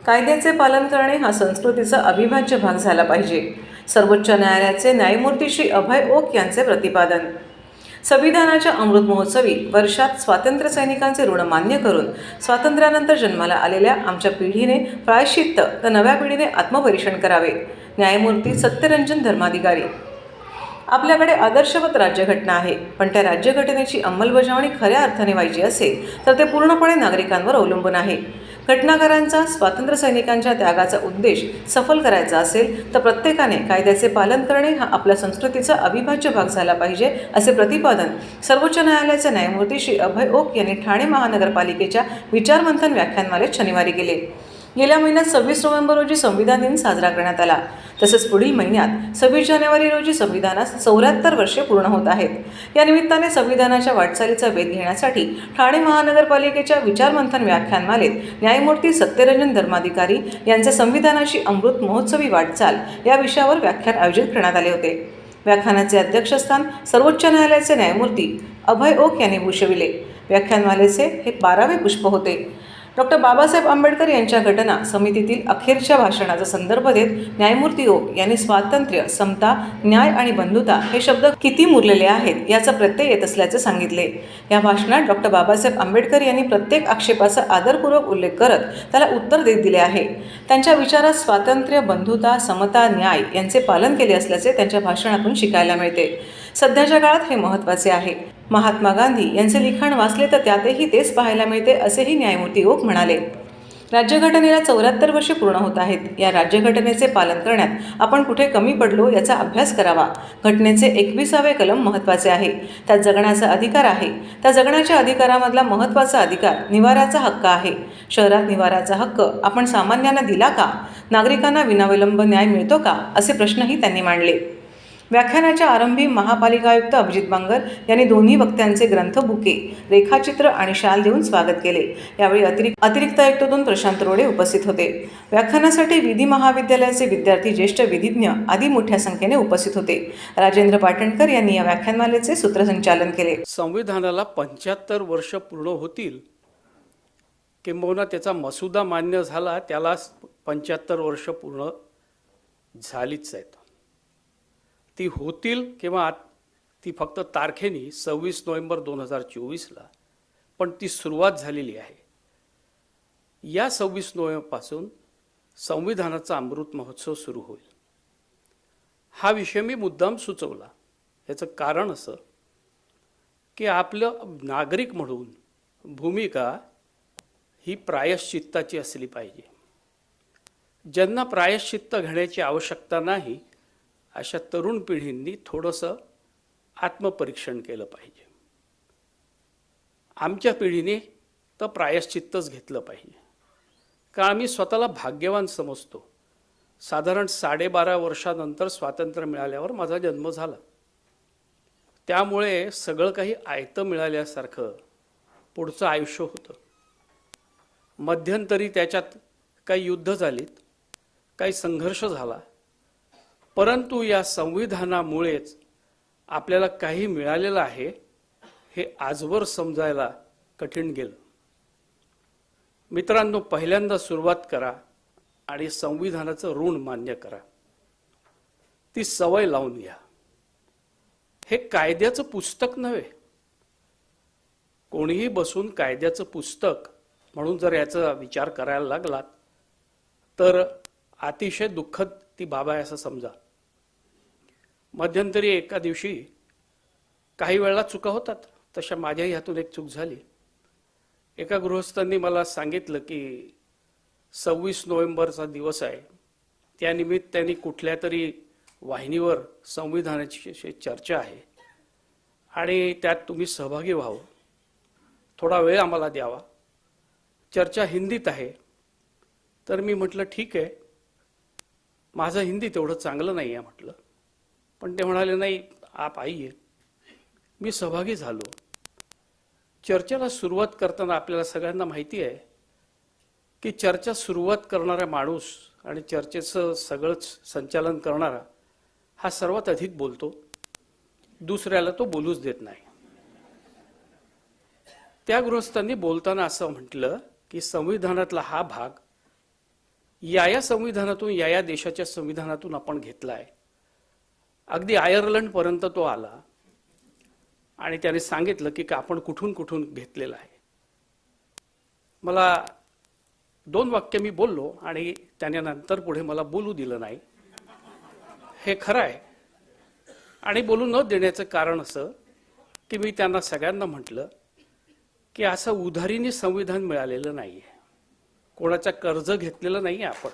कायद्याचे पालन करणे हा संस्कृतीचा अविभाज्य भाग झाला पाहिजे. सर्वोच्च न्यायालयाचे न्यायमूर्ती श्री अभय ओक यांचे प्रतिपादन. संविधानाच्या अमृत महोत्सवी वर्षात स्वातंत्र्य सैनिकांचे ऋण मान्य करून स्वातंत्र्यानंतर जन्माला आलेल्या आमच्या पिढीने प्रायश्चित्त तर नव्या पिढीने आत्मपरीक्षण करावे. न्यायमूर्ती सत्यरंजन धर्माधिकारी. आपल्याकडे आदर्शवत राज्यघटना आहे, पण त्या राज्यघटनेची अंमलबजावणी खऱ्या अर्थाने व्हायची असेल तर ते पूर्णपणे नागरिकांवर अवलंबून आहे. घटनाकारांचा स्वातंत्र्य सैनिकांच्या त्यागाचा उद्देश सफल करायचा असेल तर प्रत्येकाने कायद्याचे पालन करणे हा आपल्या संस्कृतीचा अविभाज्य भाग झाला पाहिजे, असे प्रतिपादन सर्वोच्च न्यायालयाचे न्यायमूर्ती श्री अभय ओक यांनी ठाणे महानगरपालिकेच्या विचारमंथन व्याख्यानमालेत शनिवारी केले. गेल्या महिन्यात 26 नोव्हेंबर रोजी संविधान दिन साजरा करण्यात आला. तसेच पुढील महिन्यात 26 जानेवारी रोजी संविधानास 74 वर्षे पूर्ण होत आहेत. या निमित्ताने संविधानाच्या वाटचालीचा वेध घेण्यासाठी ठाणे महानगरपालिकेच्या विचारमंथन व्याख्यानमालेत न्यायमूर्ती सत्यरंजन धर्माधिकारी यांचे संविधानाची अमृत महोत्सवी वाटचाल या विषयावर व्याख्यान आयोजित करण्यात आले होते. व्याख्यानाचे अध्यक्षस्थान सर्वोच्च न्यायालयाचे न्यायमूर्ती अभय ओक यांनी भूषविले. व्याख्यानमालेचे हे 12वे पुष्प होते. डॉक्टर बाबासाहेब आंबेडकर यांच्या घटना समितीतील अखेरच्या भाषणाचा संदर्भ देत न्यायमूर्ती ओक यांनी स्वातंत्र्य, समता, न्याय आणि बंधुता हे शब्द किती मुरलेले आहेत याचा प्रत्यय येत असल्याचे सांगितले. या भाषणात डॉक्टर बाबासाहेब आंबेडकर यांनी प्रत्येक आक्षेपाचा आदरपूर्वक उल्लेख करत त्याला उत्तर देत दिले आहे. त्यांच्या विचारात स्वातंत्र्य, बंधुता, समता, न्याय यांचे पालन केले असल्याचे त्यांच्या भाषणातून शिकायला मिळते. सध्याच्या काळात हे महत्त्वाचे आहे. महात्मा गांधी यांचे लिखाण वाचले तर त्यातही तेच पाहायला मिळते, असेही न्यायमूर्ती ओक म्हणाले. राज्यघटनेला 74 वर्षे पूर्ण होत आहेत. या राज्यघटनेचे पालन करण्यात आपण कुठे कमी पडलो याचा अभ्यास करावा. घटनेचे 21वे कलम महत्त्वाचे आहे. त्यात जगण्याचा अधिकार आहे. त्या जगण्याच्या अधिकारामधला महत्त्वाचा अधिकार निवाऱ्याचा हक्क आहे. शहरात निवाऱ्याचा हक्क आपण सामान्यांना दिला का? नागरिकांना विनाविलंब न्याय मिळतो का? असे प्रश्नही त्यांनी मांडले. व्याख्यानाच्या आरंभी महापालिका आयुक्त अभिजित बांगर यांनी दोन्ही वक्त्यांचे ग्रंथ, बुके, रेखाचित्र आणि शाल देऊन स्वागत केले. यावेळी अतिरिक्त आयुक्त 2 प्रशांत रोडे उपस्थित होते. व्याख्यानासाठी विधी महाविद्यालयाचे विद्यार्थी, ज्येष्ठ विधिज्ञ आदी मोठ्या संख्येने उपस्थित होते. राजेंद्र पाटणकर यांनी या व्याख्यानमालेचे सूत्रसंचालन केले. संविधानाला 75 वर्ष पूर्ण होतील, किंबहुना त्याचा मसुदा मान्य झाला त्याला 75 वर्ष पूर्ण झालीच आहेत. ती होतील किंवा ती फक्त तारखेने 26 नोव्हेंबर 2024ला, पण ती सुरुवात झालेली आहे. या 26 नोव्हेंबरपासून संविधानाचा अमृत महोत्सव सुरू होईल. हा विषय मी मुद्दाम सुचवला. याचं कारण असं की आपलं नागरिक म्हणून भूमिका ही प्रायश्चित्ताची असली पाहिजे. ज्यांना प्रायश्चित्त घेण्याची आवश्यकता नाही अशा तरुण पिढींनी थोडंसं आत्मपरीक्षण केलं पाहिजे. आमच्या पिढीने तर प्रायश्चित्तच घेतलं पाहिजे, कारण आम्ही स्वतःला भाग्यवान समजतो. साधारण 12.5 वर्षानंतर स्वातंत्र्य मिळाल्यावर माझा जन्म झाला. त्यामुळे सगळं काही आयतं मिळाल्यासारखं पुढचं आयुष्य होतं. मध्यंतरी त्याच्यात काही युद्ध झालीत, काही संघर्ष झाला, परंतु या संविधानामुळेच आपल्याला काही मिळालेलं आहे हे आजवर समजायला कठीण गेलं. मित्रांनो, पहिल्यांदा सुरुवात करा आणि संविधानाचं ऋण मान्य करा. ती सवय लावून घ्या. हे कायद्याचं पुस्तक नव्हे. कोणीही बसून कायद्याचं पुस्तक म्हणून जर याचा विचार करायला लागलात तर अतिशय दुःखद ती बाब आहे असं समजा. मध्यंतरी एका दिवशी काही वेळेला चुका होतात, तशा माझ्याही हातून एक चूक झाली. एका गृहस्थांनी मला सांगितलं की 26 नोव्हेंबरचा दिवस आहे, त्यानिमित्त त्यांनी कुठल्या तरी वाहिनीवर संविधानाची चर्चा आहे आणि त्यात तुम्ही सहभागी व्हावं, थोडा वेळ आम्हाला द्यावा, चर्चा हिंदीत आहे. तर मी म्हटलं ठीक आहे, माझं हिंदी तेवढं चांगलं नाही आहे म्हटलं. पण ते म्हणाले नाही आप आइए. मी सहभागी झालो. चर्चेला सुरुवात करताना आपल्याला सगळ्यांना माहिती आहे की चर्चा सुरुवात करणारा माणूस आणि चर्चेचं सगळंच संचालन करणारा हा सर्वात अधिक बोलतो, दुसऱ्याला तो बोलूच देत नाही. त्या गृहस्थांनी बोलताना असं म्हटलं की संविधानातला हा भाग या संविधानातून या देशाच्या संविधानातून आपण घेतलाय. अगदी आयर्लंड पर्यंत तो आला आणि त्याने सांगितलं की आपण कुठून कुठून घेतलेला आहे. मला 2 वाक्य मी बोललो आणि त्याने नंतर पुढे मला बोलू दिलं नाही. हे खरं आहे. आणि बोलू न देण्याचं कारण असं की मी त्यांना सगळ्यांना म्हटलं की असं उधारीने संविधान मिळालेलं नाहीये, कोणाचं कर्ज घेतलेलं नाहीये आपण.